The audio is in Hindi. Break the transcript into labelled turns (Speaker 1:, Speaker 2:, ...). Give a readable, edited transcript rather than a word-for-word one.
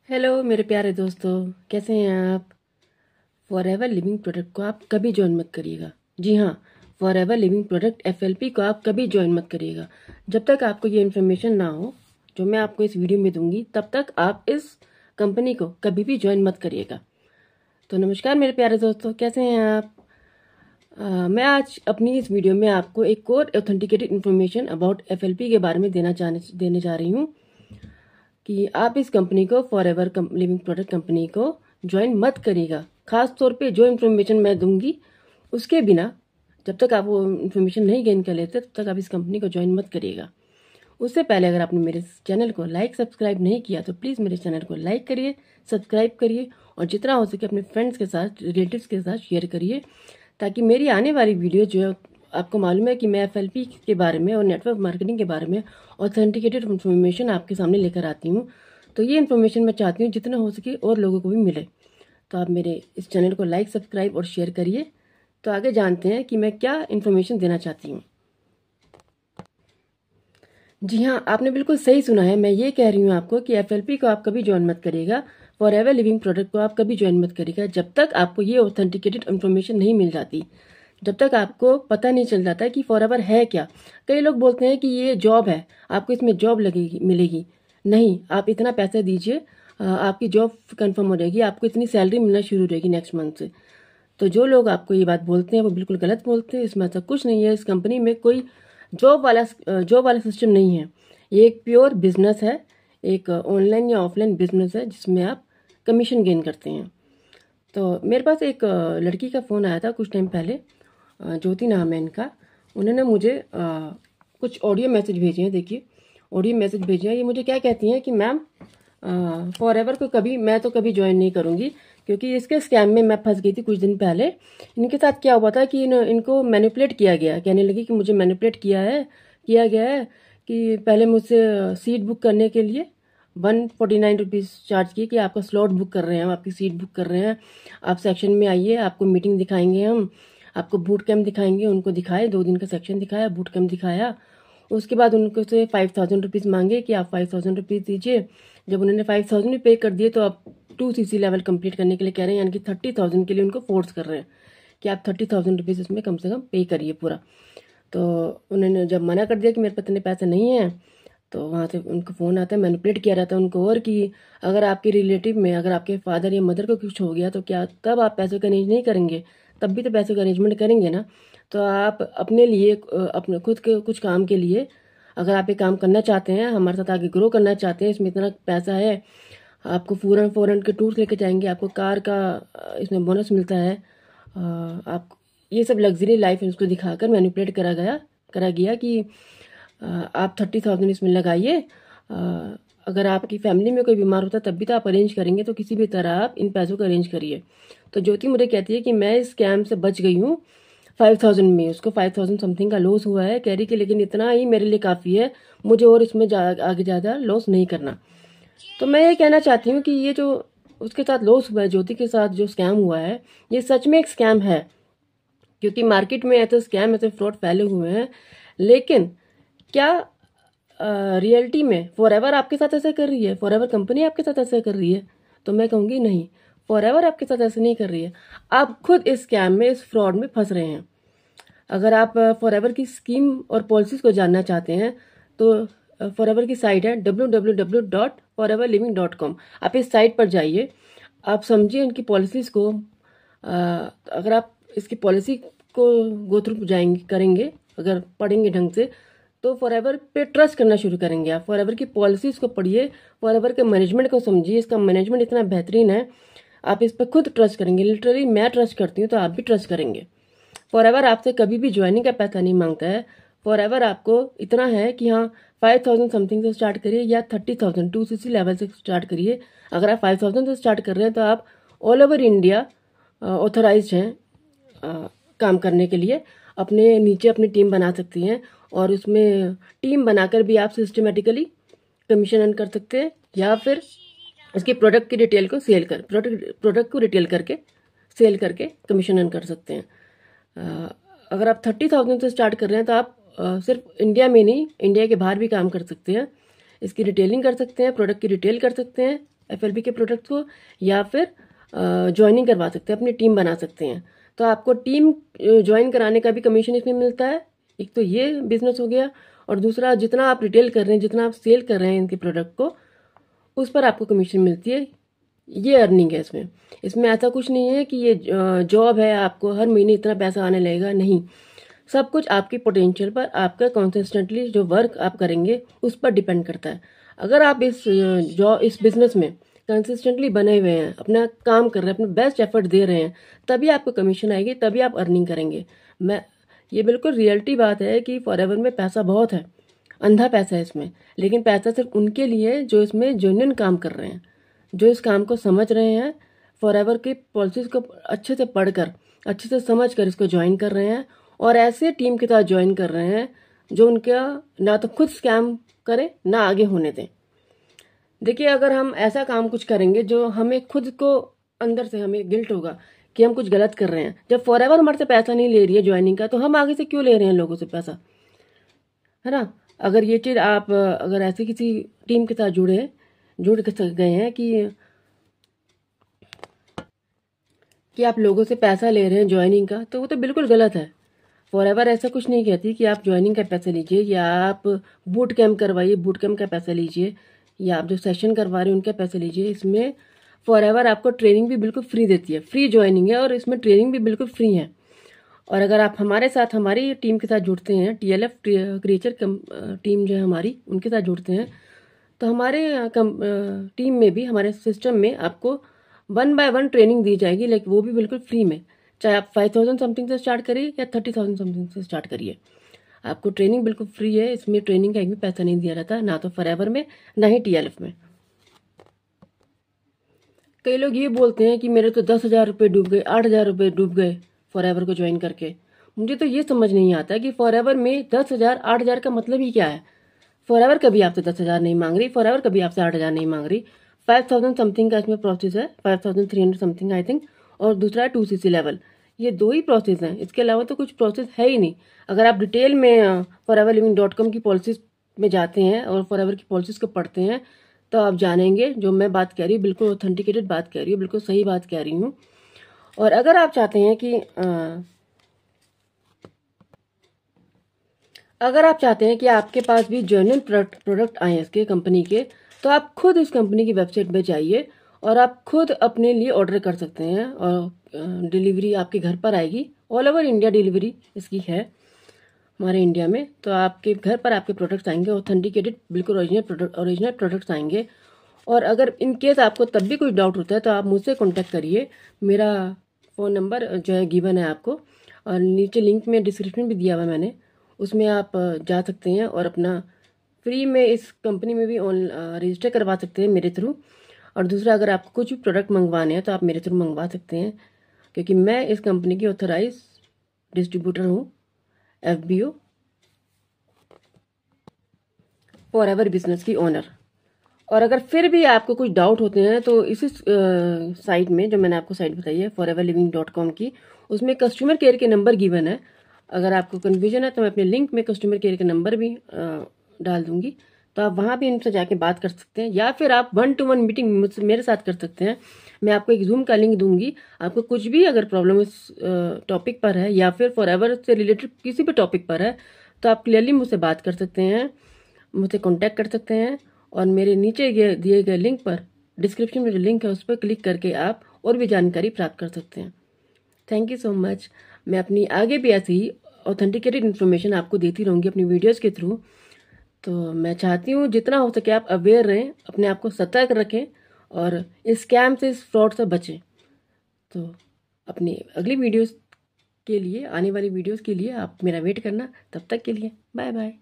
Speaker 1: हेलो मेरे प्यारे दोस्तों, कैसे हैं आप। फॉरएवर लिविंग प्रोडक्ट को आप कभी ज्वाइन मत करिएगा। जी हाँ, फॉरएवर लिविंग प्रोडक्ट एफएलपी को आप कभी ज्वाइन मत करिएगा। जब तक आपको ये इन्फॉर्मेशन ना हो जो मैं आपको इस वीडियो में दूंगी, तब तक आप इस कंपनी को कभी भी ज्वाइन मत करिएगा। तो नमस्कार मेरे प्यारे दोस्तों, कैसे हैं आप। मैं आज अपनी इस वीडियो में आपको एक और ऑथेंटिकेटेड इन्फॉर्मेशन अबाउट एफएलपी के बारे में देने जा रही हूँ कि आप इस कंपनी को फॉरएवर लिविंग प्रोडक्ट कंपनी को ज्वाइन मत करिएगा। खास तौर पे जो इन्फॉर्मेशन मैं दूंगी उसके बिना, जब तक आप वो इन्फॉर्मेशन नहीं गेन कर लेते तब तक आप इस कंपनी को ज्वाइन मत करिएगा। उससे पहले अगर आपने मेरे चैनल को सब्सक्राइब नहीं किया तो प्लीज़ मेरे चैनल को लाइक करिए, सब्सक्राइब करिए और जितना हो सके अपने फ्रेंड्स के साथ, रिलेटिव्स के साथ शेयर करिए, ताकि मेरी आने वाली वीडियो जो आपको मालूम है कि मैं एफएलपी के बारे में और नेटवर्क मार्केटिंग के बारे में ऑथेंटिकेटेड इन्फॉर्मेशन आपके सामने लेकर आती हूँ। तो ये इन्फॉर्मेशन मैं चाहती हूँ जितना हो सके और लोगों को भी मिले। तो आप मेरे इस चैनल को सब्सक्राइब और शेयर करिए। तो आगे जानते हैं कि मैं क्या इन्फॉर्मेशन देना चाहती हूँ। जी हाँ, आपने बिल्कुल सही सुना है। मैं ये कह रही हूँ आपको कि एफएलपी को आप कभी ज्वाइन मत करिएगा, फॉरएवर लिविंग प्रोडक्ट को आप कभी ज्वाइन मत करिएगा जब तक आपको ये ऑथेंटिकेटेड इन्फॉर्मेशन नहीं मिल जाती, जब तक आपको पता नहीं चल जाता कि फॉरएवर है क्या। कई लोग बोलते हैं कि ये जॉब है, आपको इसमें जॉब लगेगी, मिलेगी। नहीं, आप इतना पैसा दीजिए, आपकी जॉब कंफर्म हो जाएगी, आपको इतनी सैलरी मिलना शुरू हो जाएगी नेक्स्ट मंथ से। तो जो लोग आपको ये बात बोलते हैं वो बिल्कुल गलत बोलते हैं। इसमें ऐसा कुछ नहीं है। इस कंपनी में कोई जॉब वाला सिस्टम नहीं है। ये एक प्योर बिजनेस है, एक ऑनलाइन या ऑफलाइन बिजनेस है जिसमें आप कमीशन गेन करते हैं। तो मेरे पास एक लड़की का फ़ोन आया था कुछ टाइम पहले, ज्योति नाम है इनका। उन्होंने मुझे कुछ ऑडियो मैसेज भेजे हैं। देखिए, ऑडियो मैसेज भेजे हैं। ये मुझे क्या कहती हैं कि मैम, फॉरएवर को मैं तो कभी ज्वाइन नहीं करूँगी, क्योंकि इसके स्कैम में मैं फंस गई थी कुछ दिन पहले। इनके साथ क्या हुआ था कि इनको मैनिपुलेट किया गया। कहने लगी कि मुझे मैनिपुलेट किया गया है कि पहले मुझसे सीट बुक करने के लिए 149 रुपीज़ चार्ज किए कि आपका स्लॉट बुक कर रहे हैं हम, आपकी सीट बुक कर रहे हैं, आप सेक्शन में आइए, आपको मीटिंग दिखाएंगे, हम आपको बूट कैम्प दिखाएंगे। उनको दिखाए, 2 दिन का सेक्शन दिखाया, बूट कैम्प दिखाया। उसके बाद उनको से 5000 रुपीज़ मांगे कि आप 5000 रुपीज़ दीजिए। जब उन्होंने 5000 भी पे कर दिए तो अब 2 CC लेवल कंप्लीट करने के लिए कह रहे हैं, यानी कि 30,000 के लिए उनको फोर्स कर रहे हैं कि आप 30,000 रुपीज़ इसमें कम से कम पे करिए पूरा। तो उन्होंने जब मना कर दिया कि मेरे पास इतने पैसे नहीं हैं, तो वहाँ से उनको फ़ोन आता है, मैनिपुलेट किया रहता है उनको। और कि अगर आपके रिलेटिव में, अगर आपके फादर या मदर को कुछ हो गया तो क्या तब आप पैसों का अरेंज नहीं करेंगे? तब भी तो पैसों का अरेंजमेंट करेंगे ना। तो आप अपने लिए, अपने खुद के कुछ काम के लिए, अगर आप ये काम करना चाहते हैं, हमारे साथ आगे ग्रो करना चाहते हैं, इसमें इतना पैसा है, आपको फॉरेन के टूर लेके जाएंगे, आपको कार का इसमें बोनस मिलता है, आप ये सब लग्जरी लाइफ इसको दिखाकर मैनिपुलेट करा गया कि आप 30,000 इसमें लगाइए। अगर आपकी फैमिली में कोई बीमार होता है तब भी तो आप अरेंज करेंगे, तो किसी भी तरह आप इन पैसों को अरेंज करिए। तो ज्योति मुझे कहती है कि मैं इस स्कैम से बच गई हूँ 5,000 में। उसको 5,000 समथिंग का लॉस हुआ है। कह रही कि लेकिन इतना ही मेरे लिए काफ़ी है, मुझे और इसमें आगे ज़्यादा लॉस नहीं करना। तो मैं ये कहना चाहती हूँ कि ये जो उसके साथ लॉस हुआ है, ज्योति के साथ जो स्कैम हुआ है, ये सच में एक स्कैम है। क्योंकि मार्केट में ऐसे स्कैम, ऐसे फ्रॉड फैले हुए हैं, लेकिन क्या रियलिटी में फॉरएवर आपके साथ ऐसा कर रही है? फॉरएवर कंपनी आपके साथ ऐसा कर रही है? तो मैं कहूँगी नहीं, फॉरएवर आपके साथ ऐसा नहीं कर रही है। आप खुद इस स्कैम में, इस फ्रॉड में फंस रहे हैं। अगर आप फॉरएवर की स्कीम और पॉलिसीज़ को जानना चाहते हैं तो फॉरएवर की साइट है www.foreverliving.com। आप इस साइट पर जाइए, आप समझिए इनकी पॉलिसीज़ को। अगर आप इसकी पॉलिसी को गो थ्रू करेंगे, अगर पढ़ेंगे ढंग से, तो फॉरएवर पे ट्रस्ट करना शुरू करेंगे। आप फॉरएवर की पॉलिसीज़ को पढ़िए, फॉरएवर के मैनेजमेंट को समझिए। इसका मैनेजमेंट इतना बेहतरीन है, आप इस पर खुद ट्रस्ट करेंगे। लिटरली मैं ट्रस्ट करती हूँ तो आप भी ट्रस्ट करेंगे। फॉरएवर आपसे कभी भी ज्वाइनिंग का पैसा नहीं मांगता है। फॉरएवर आपको इतना है कि हाँ, 5,000 समथिंग से स्टार्ट करिए या 30,000 2CC लेवल से स्टार्ट करिए। अगर आप 5,000 से स्टार्ट कर रहे हैं तो आप ऑल ओवर इंडिया ऑथराइज्ड हैं काम करने के लिए। अपने नीचे अपनी टीम बना सकती हैं और उसमें टीम बनाकर भी आप सिस्टमेटिकली कमीशन अर्न कर सकते हैं, या फिर उसके प्रोडक्ट की डिटेल को प्रोडक्ट को रिटेल करके सेल करके कमीशन अर्न कर सकते हैं। अगर आप 30,000 से स्टार्ट कर रहे हैं तो आप सिर्फ इंडिया में नहीं, इंडिया के बाहर भी काम कर सकते हैं। इसकी रिटेलिंग कर सकते हैं, प्रोडक्ट की रिटेल कर सकते हैं, FLP के प्रोडक्ट को, या फिर ज्वाइनिंग करवा सकते हैं, अपनी टीम बना सकते हैं। तो आपको टीम ज्वाइन कराने का भी कमीशन इसमें मिलता है। एक तो ये बिजनेस हो गया, और दूसरा जितना आप रिटेल कर रहे हैं, जितना आप सेल कर रहे हैं इनके प्रोडक्ट को, उस पर आपको कमीशन मिलती है। ये अर्निंग है इसमें। इसमें ऐसा कुछ नहीं है कि ये जॉब है, आपको हर महीने इतना पैसा आने लगेगा, नहीं। सब कुछ आपकी पोटेंशियल पर, आपका कॉन्सिस्टेंटली जो वर्क आप करेंगे उस पर डिपेंड करता है। अगर आप इस बिजनेस में कंसिस्टेंटली बने हुए हैं, अपना काम कर रहे हैं, अपना बेस्ट एफर्ट दे रहे हैं, तभी आपको कमीशन आएगी, तभी आप अर्निंग करेंगे। ये बिल्कुल रियलिटी बात है कि फॉरएवर में पैसा बहुत है, अंधा पैसा है इसमें। लेकिन पैसा सिर्फ उनके लिए जो इसमें जेन्युइन काम कर रहे हैं, जो इस काम को समझ रहे हैं, फॉरएवर की पॉलिसीज को अच्छे से पढ़कर, अच्छे से समझ कर इसको ज्वाइन कर रहे हैं, और ऐसे टीम के साथ ज्वाइन कर रहे हैं जो उनका ना तो खुद स्कैम करे, ना आगे होने दें। देखिए, अगर हम ऐसा काम कुछ करेंगे जो हमें खुद को अंदर से हमें गिल्ट होगा कि हम कुछ गलत कर रहे हैं। जब फॉरएवर हमारे से पैसा नहीं ले रही है ज्वाइनिंग का, तो हम आगे से क्यों ले रहे हैं लोगों से पैसा, है ना। अगर ये चीज़ आप अगर ऐसे किसी टीम के साथ जुड़ के गए हैं कि आप लोगों से पैसा ले रहे हैं ज्वाइनिंग का, तो वो तो बिल्कुल गलत है। फॉरएवर ऐसा कुछ नहीं कहती कि आप ज्वाइनिंग का पैसा लीजिए, या आप बूट कैम्प करवाइए, बूट कैम्प का पैसा लीजिए, या आप जो सेशन करवा रहे हैं उनका पैसा लीजिए। इसमें फॉरएवर आपको ट्रेनिंग भी बिल्कुल फ्री देती है, फ्री ज्वाइनिंग है, और इसमें ट्रेनिंग भी बिल्कुल फ्री है। और अगर आप हमारे साथ, हमारी टीम के साथ जुड़ते हैं, TLF क्रिएचर टीम जो है हमारी, उनके साथ जुड़ते हैं, तो हमारे टीम में भी, हमारे सिस्टम में आपको 1 by 1 ट्रेनिंग दी जाएगी, लेकिन वो भी बिल्कुल फ्री में। चाहे आप 5,000 समथिंग से स्टार्ट करिए या 30,000 समथिंग से स्टार्ट करिए, आपको ट्रेनिंग बिल्कुल फ्री है। इसमें ट्रेनिंग का एक भी पैसा नहीं दिया जाता, ना तो फॉरएवर में, ना ही TLF में। कई लोग ये बोलते हैं कि मेरे तो 10,000 रुपये डूब गए, 8,000 रुपये डूब गए फॉरएवर को ज्वाइन करके। मुझे तो ये समझ नहीं आता कि फॉरएवर में 10,000 8,000 का मतलब ही क्या है। फॉरएवर कभी आपसे 10,000 नहीं मांग रही, फॉरएवर कभी आपसे 8,000 नहीं मांग रही। 5,000 समथिंग का इसमें प्रोसेस है, 5,300 समथिंग आई थिंक, और दूसरा है 2CC लेवल। ये दो ही प्रोसेस हैं, इसके अलावा तो कुछ प्रोसेस है ही नहीं। अगर आप डिटेल में foreverliving.com की पॉलिसीज में जाते हैं और फॉरएवर की पॉलिसीज को पढ़ते हैं, तो आप जानेंगे जो मैं बात कह रही हूँ बिल्कुल ऑथेंटिकेटेड बात कह रही हूँ, बिल्कुल सही बात कह रही हूँ। और अगर आप चाहते हैं कि आपके पास भी जेन्युइन प्रोडक्ट आए इसके कंपनी के, तो आप खुद इस कंपनी की वेबसाइट पे जाइए और आप खुद अपने लिए ऑर्डर कर सकते हैं, और डिलीवरी आपके घर पर आएगी। ऑल ओवर इंडिया डिलीवरी इसकी है हमारे इंडिया में। तो आपके घर पर आपके प्रोडक्ट्स आएंगे, ऑथेंटिकेटेड, बिल्कुल ओरिजिनल प्रोडक्ट्स आएंगे। और अगर इन केस आपको तब भी कोई डाउट होता है तो आप मुझसे कॉन्टैक्ट करिए। मेरा फ़ोन नंबर जो है गिवन है आपको, और नीचे लिंक में डिस्क्रिप्शन भी दिया हुआ है मैंने, उसमें आप जा सकते हैं और अपना फ्री में इस कंपनी में भी रजिस्टर करवा सकते हैं मेरे थ्रू। और दूसरा, अगर आपको कुछ भी प्रोडक्ट मंगवाने हैं तो आप मेरे थ्रू मंगवा सकते हैं, क्योंकि मैं इस कंपनी की ऑथराइज डिस्ट्रीब्यूटर हूँ, FBO, फॉरएवर बिजनेस की ओनर। और अगर फिर भी आपको कुछ डाउट होते हैं तो इसी साइट में, जो मैंने आपको साइट बताई है foreverliving.com की, उसमें कस्टमर केयर के नंबर गिवन है। अगर आपको कन्फ्यूजन है तो मैं अपने लिंक में कस्टमर केयर के नंबर भी डाल दूंगी, तो आप वहाँ भी इनसे जाके बात कर सकते हैं, या फिर आप 1-to-1 मीटिंग मेरे साथ कर सकते हैं। मैं आपको एक जूम का लिंक दूंगी। आपको कुछ भी अगर प्रॉब्लम इस टॉपिक पर है, या फिर फॉरएवर से रिलेटेड किसी भी टॉपिक पर है, तो आप क्लियरली मुझसे बात कर सकते हैं, मुझसे कॉन्टैक्ट कर सकते हैं। और मेरे नीचे दिए गए लिंक पर, डिस्क्रिप्शन में जो लिंक है उस पर क्लिक करके आप और भी जानकारी प्राप्त कर सकते हैं। Thank you so much. मैं अपनी आगे भी ऐसी ही ऑथेंटिकेटेड इन्फॉर्मेशन आपको देती रहूँगी अपनी वीडियोज़ के थ्रू। तो मैं चाहती हूँ जितना हो सके आप अवेयर रहें, अपने आप को सतर्क रखें, और इस स्कैम से, इस फ्रॉड से बचें। तो अपनी अगली वीडियोस के लिए, आने वाली वीडियोस के लिए आप मेरा वेट करना। तब तक के लिए बाय बाय।